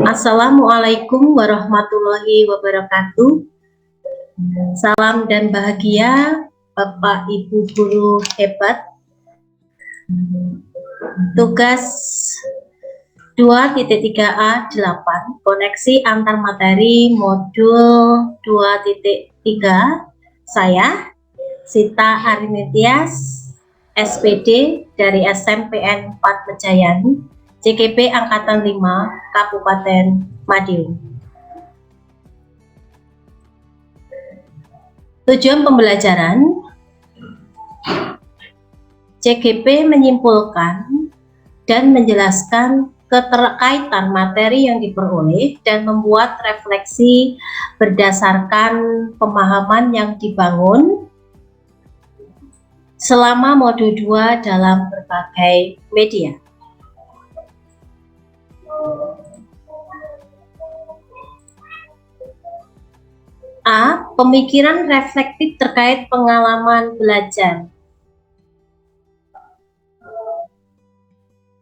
Assalamualaikum warahmatullahi wabarakatuh. Salam dan bahagia Bapak Ibu guru hebat. Tugas 2.3A8 koneksi antar materi modul 2.3. Saya Sita Arinitias, SPD dari SMPN 4 Mejayani, CKP Angkatan 5, Kabupaten Madiun. Tujuan pembelajaran, CGP menyimpulkan dan menjelaskan keterkaitan materi yang diperoleh dan membuat refleksi berdasarkan pemahaman yang dibangun selama modul 2 dalam berbagai media. A. Pemikiran reflektif terkait pengalaman belajar.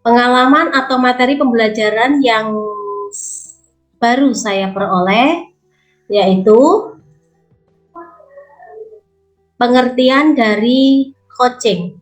Pengalaman atau materi pembelajaran yang baru saya peroleh yaitu pengertian dari coaching.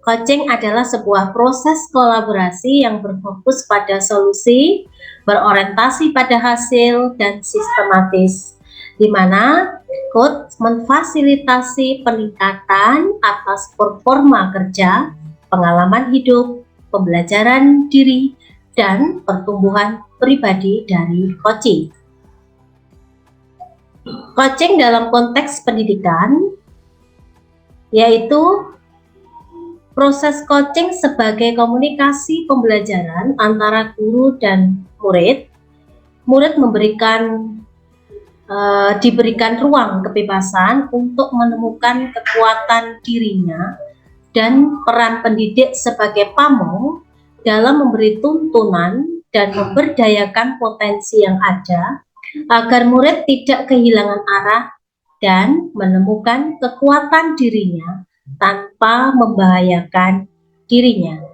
Coaching adalah sebuah proses kolaborasi yang berfokus pada solusi, berorientasi pada hasil, dan sistematis, di mana coach memfasilitasi peningkatan atas performa kerja, pengalaman hidup, pembelajaran diri, dan pertumbuhan pribadi dari coaching. Coaching dalam konteks pendidikan yaitu proses coaching sebagai komunikasi pembelajaran antara guru dan murid. Murid diberikan ruang kebebasan untuk menemukan kekuatan dirinya dan peran pendidik sebagai pamong dalam memberi tuntunan dan memberdayakan potensi yang ada agar murid tidak kehilangan arah dan menemukan kekuatan dirinya tanpa membahayakan dirinya.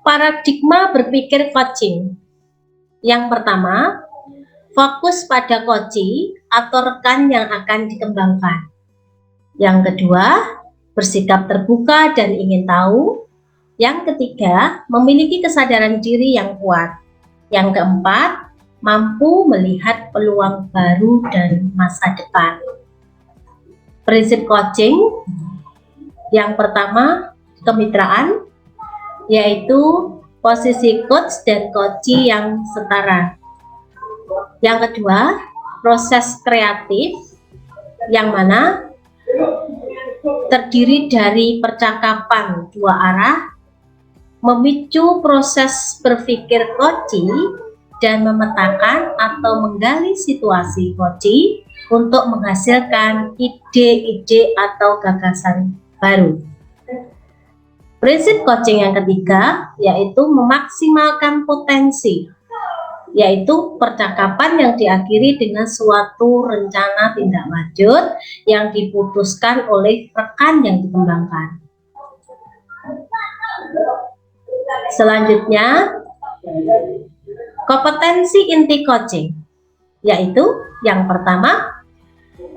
Paradigma berpikir coaching. Yang pertama, fokus pada coach atau rekan yang akan dikembangkan. Yang kedua, bersikap terbuka dan ingin tahu. Yang ketiga, memiliki kesadaran diri yang kuat. Yang keempat, mampu melihat peluang baru dan masa depan. Prinsip coaching yang pertama, kemitraan, yaitu posisi coach dan coachee yang setara. Yang kedua, proses kreatif, yang mana terdiri dari percakapan dua arah, memicu proses berpikir coachee dan memetakan atau menggali situasi coachee untuk menghasilkan ide-ide atau gagasan baru. Prinsip coaching yang ketiga yaitu memaksimalkan potensi, yaitu percakapan yang diakhiri dengan suatu rencana tindak lanjut yang diputuskan oleh rekan yang dikembangkan. Selanjutnya, kompetensi inti coaching, yaitu yang pertama,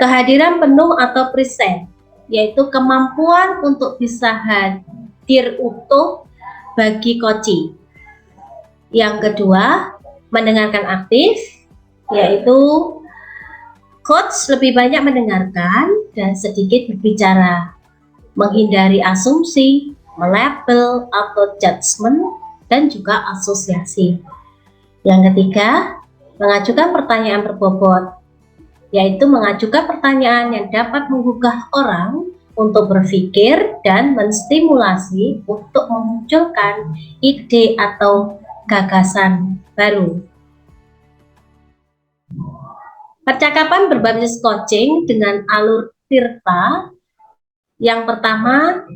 kehadiran penuh atau present, yaitu kemampuan untuk bisa hadir utuh bagi coachee. Yang kedua, mendengarkan aktif, yaitu coach lebih banyak mendengarkan dan sedikit berbicara, menghindari asumsi, melabel atau judgement, dan juga asosiasi. Yang ketiga, mengajukan pertanyaan berbobot, yaitu mengajukan pertanyaan yang dapat menggugah orang untuk berpikir dan menstimulasi untuk memunculkan ide atau gagasan baru. Percakapan berbasis coaching dengan alur Tirta. Yang pertama,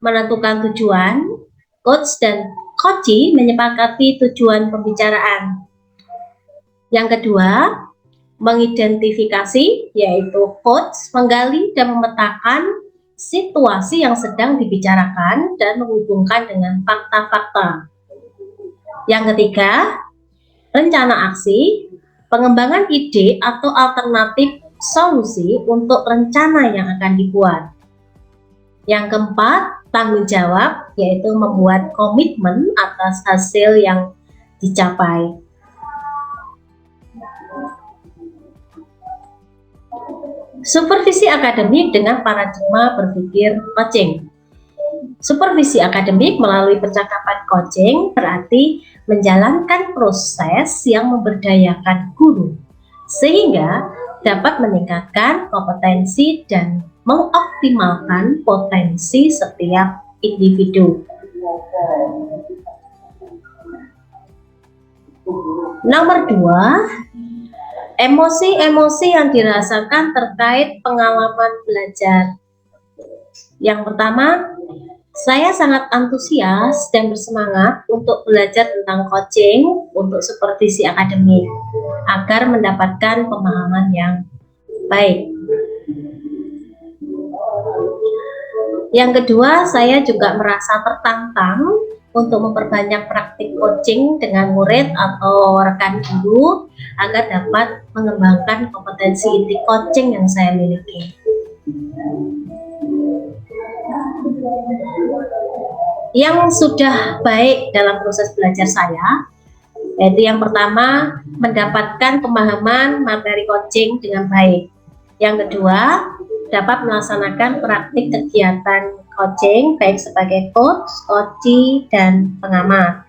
menentukan tujuan. Coach dan coachee menyepakati tujuan pembicaraan. Yang kedua, mengidentifikasi, yaitu coach menggali dan memetakan situasi yang sedang dibicarakan dan menghubungkan dengan fakta-fakta. Yang ketiga, rencana aksi, pengembangan ide atau alternatif solusi untuk rencana yang akan dibuat. Yang keempat, tanggung jawab, yaitu membuat komitmen atas hasil yang dicapai. Supervisi akademik dengan paradigma berpikir coaching. Supervisi akademik melalui percakapan coaching berarti menjalankan proses yang memberdayakan guru sehingga dapat meningkatkan kompetensi dan mengoptimalkan potensi setiap individu. Nomor 2, emosi-emosi yang dirasakan terkait pengalaman belajar. Yang pertama, saya sangat antusias dan bersemangat untuk belajar tentang coaching untuk supervisi akademik agar mendapatkan pemahaman yang baik. Yang kedua, saya juga merasa tertantang untuk memperbanyak praktik coaching dengan murid atau rekan guru agar dapat mengembangkan kompetensi inti coaching yang saya miliki. Yang sudah baik dalam proses belajar saya, yaitu yang pertama, mendapatkan pemahaman materi coaching dengan baik. Yang kedua, dapat melaksanakan praktik kegiatan coaching baik sebagai coach, coachee, dan pengamat.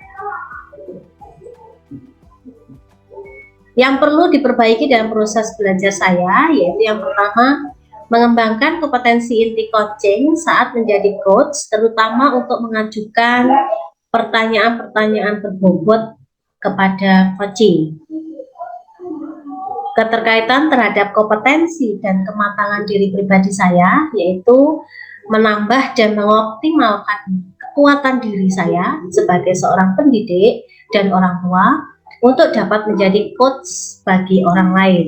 Yang perlu diperbaiki dalam proses belajar saya, yaitu yang pertama, mengembangkan kompetensi inti coaching saat menjadi coach, terutama untuk mengajukan pertanyaan-pertanyaan berbobot kepada coaching. Keterkaitan terhadap kompetensi dan kematangan diri pribadi saya, yaitu menambah dan mengoptimalkan kekuatan diri saya sebagai seorang pendidik dan orang tua untuk dapat menjadi coach bagi orang lain.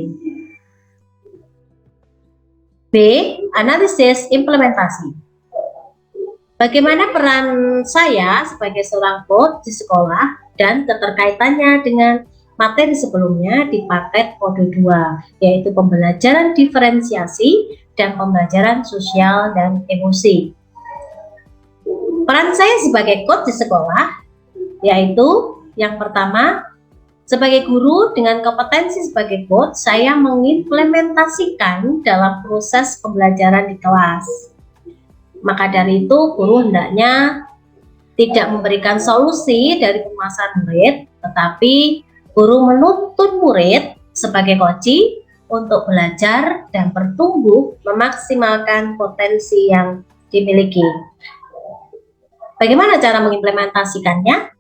B. Analisis implementasi. Bagaimana peran saya sebagai seorang coach di sekolah dan keterkaitannya dengan materi sebelumnya di paket kode 2, yaitu pembelajaran diferensiasi dan pembelajaran sosial dan emosi. Peran saya sebagai coach di sekolah yaitu yang pertama, sebagai guru dengan kompetensi sebagai coach, saya mengimplementasikan dalam proses pembelajaran di kelas. Maka dari itu, guru hendaknya tidak memberikan solusi dari permasalahan murid, tetapi guru menuntun murid sebagai coachee untuk belajar dan bertumbuh memaksimalkan potensi yang dimiliki. Bagaimana cara mengimplementasikannya?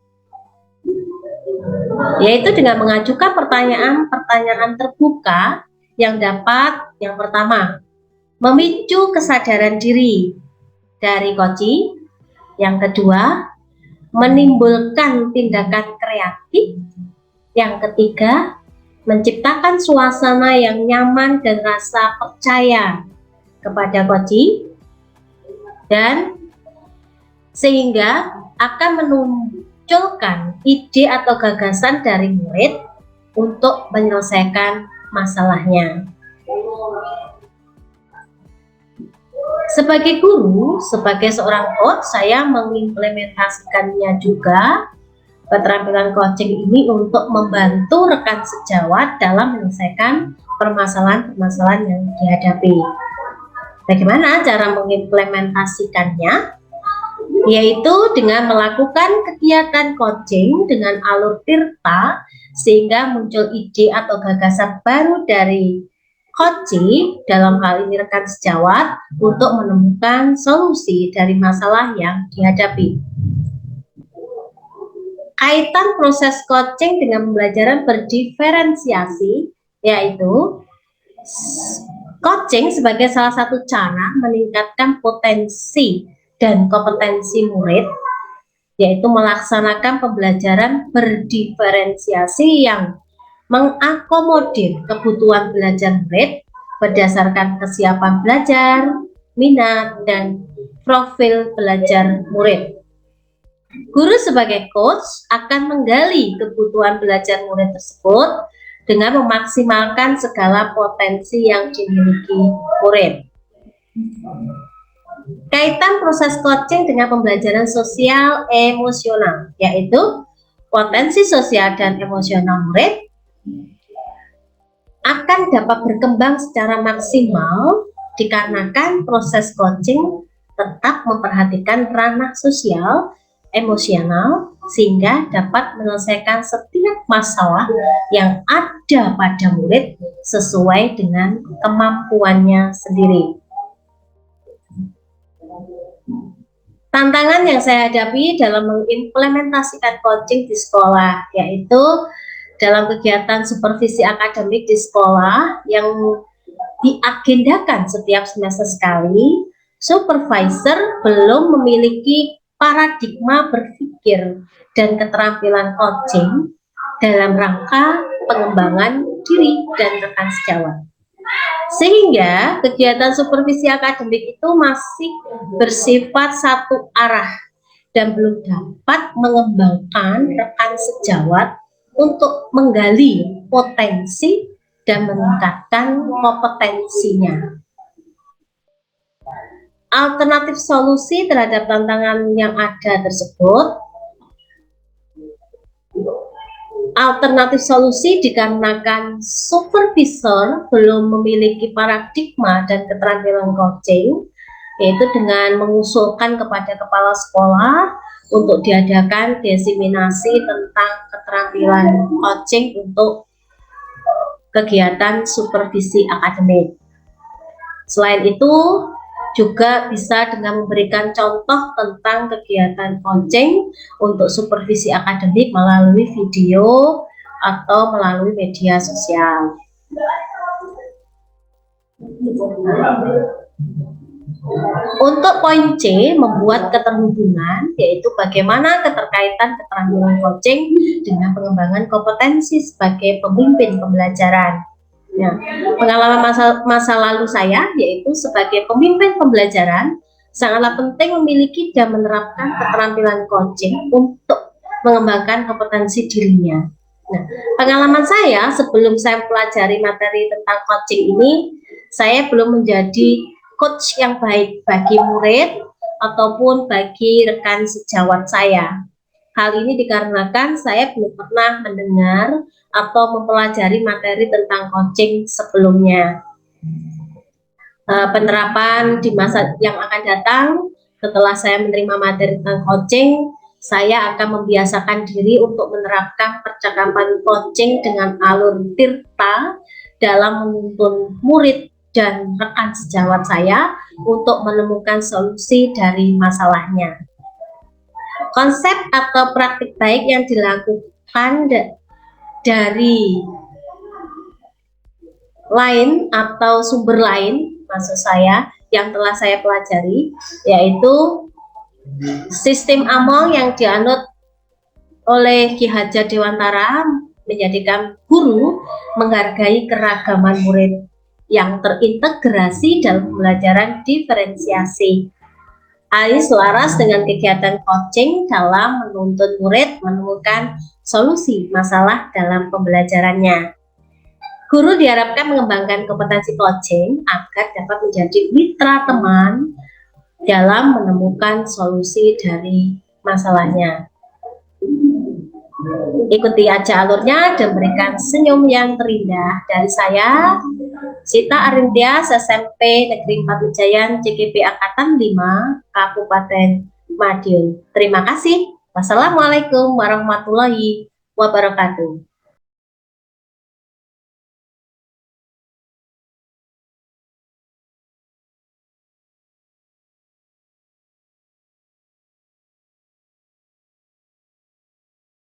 Yaitu dengan mengajukan pertanyaan-pertanyaan terbuka yang dapat, yang pertama, memicu kesadaran diri dari coachee. Yang kedua, menimbulkan tindakan kreatif. Yang ketiga, menciptakan suasana yang nyaman dan rasa percaya kepada coachee, dan sehingga akan munculkan ide atau gagasan dari murid untuk menyelesaikan masalahnya. Sebagai guru, sebagai seorang coach, saya mengimplementasikannya juga keterampilan coaching ini untuk membantu rekan sejawat dalam menyelesaikan permasalahan-permasalahan yang dihadapi. Bagaimana cara mengimplementasikannya? Yaitu dengan melakukan kegiatan coaching dengan alur tirta sehingga muncul ide atau gagasan baru dari coachee, dalam hal ini rekan sejawat, untuk menemukan solusi dari masalah yang dihadapi. Kaitan proses coaching dengan pembelajaran berdiferensiasi, yaitu coaching sebagai salah satu cara meningkatkan potensi dan kompetensi murid, yaitu melaksanakan pembelajaran berdiferensiasi yang mengakomodir kebutuhan belajar murid berdasarkan kesiapan belajar, minat, dan profil belajar murid. Guru sebagai coach akan menggali kebutuhan belajar murid tersebut dengan memaksimalkan segala potensi yang dimiliki murid. Kaitan proses coaching dengan pembelajaran sosial emosional, yaitu potensi sosial dan emosional murid akan dapat berkembang secara maksimal dikarenakan proses coaching tetap memperhatikan ranah sosial, emosional, sehingga dapat menyelesaikan setiap masalah yang ada pada murid sesuai dengan kemampuannya sendiri. Tantangan yang saya hadapi dalam mengimplementasikan coaching di sekolah, yaitu dalam kegiatan supervisi akademik di sekolah yang diagendakan setiap semester sekali, supervisor belum memiliki paradigma berpikir dan keterampilan coaching dalam rangka pengembangan diri dan rekan sejawat. Sehingga kegiatan supervisi akademik itu masih bersifat satu arah dan belum dapat mengembangkan rekan sejawat untuk menggali potensi dan meningkatkan kompetensinya. Alternatif solusi terhadap tantangan yang ada tersebut, alternatif solusi dikarenakan supervisor belum memiliki paradigma dan keterampilan coaching, yaitu dengan mengusulkan kepada kepala sekolah untuk diadakan diseminasi tentang keterampilan coaching untuk kegiatan supervisi akademik. Selain itu, juga bisa dengan memberikan contoh tentang kegiatan coaching untuk supervisi akademik melalui video atau melalui media sosial. Untuk poin C, membuat keterhubungan, yaitu bagaimana keterkaitan keterampilan coaching dengan pengembangan kompetensi sebagai pemimpin pembelajaran. Nah, pengalaman masa lalu saya, yaitu sebagai pemimpin pembelajaran, sangatlah penting memiliki dan menerapkan keterampilan coaching untuk mengembangkan kompetensi dirinya. Nah, pengalaman saya sebelum saya pelajari materi tentang coaching ini, saya belum menjadi coach yang baik bagi murid ataupun bagi rekan sejawat saya. Hal ini dikarenakan saya belum pernah mendengar atau mempelajari materi tentang coaching sebelumnya. Penerapan di masa yang akan datang, setelah saya menerima materi tentang coaching, saya akan membiasakan diri untuk menerapkan percakapan coaching dengan alur tirta dalam menuntun murid dan rekan sejawat saya untuk menemukan solusi dari masalahnya. Konsep atau praktik baik yang dilakukan dari lain atau sumber lain, maksud saya, yang telah saya pelajari, yaitu sistem Amol yang dianut oleh Ki Hajar Dewantara menjadikan guru menghargai keragaman murid yang terintegrasi dalam pembelajaran diferensiasi. Hal ini selaras dengan kegiatan coaching dalam menuntun murid menemukan solusi masalah dalam pembelajarannya. Guru diharapkan mengembangkan kompetensi coaching agar dapat menjadi mitra teman dalam menemukan solusi dari masalahnya. Ikuti aja alurnya dan berikan senyum yang terindah dari saya, Sita Arintias, SMP Negeri 4 Wijayan, CGP Angkatan 5, Kabupaten Madiun. Terima kasih. Wassalamualaikum warahmatullahi wabarakatuh.